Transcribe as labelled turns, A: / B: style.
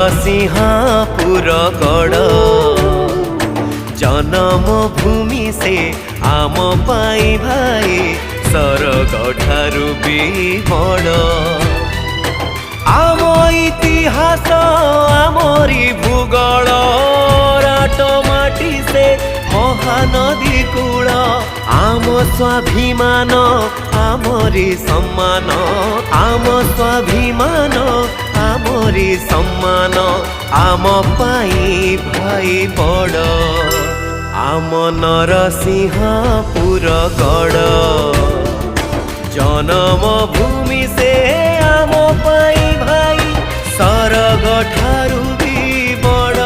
A: सिंहापुर गढ़ जन्म भूमि से आम पाई भाई सरग ठारू भी बड़ आम इतिहास आमरी भूगोल राट माटी से महानदी कूल आम स्वाभिमान आमरी सम्मान आम स्वाभिमान आमरी सम्मान आम पाई भाई बड़ आम नरसिंहपुर गढ़ जन्म भूमि से आम पाई भाई सरग ठारू भी बड़।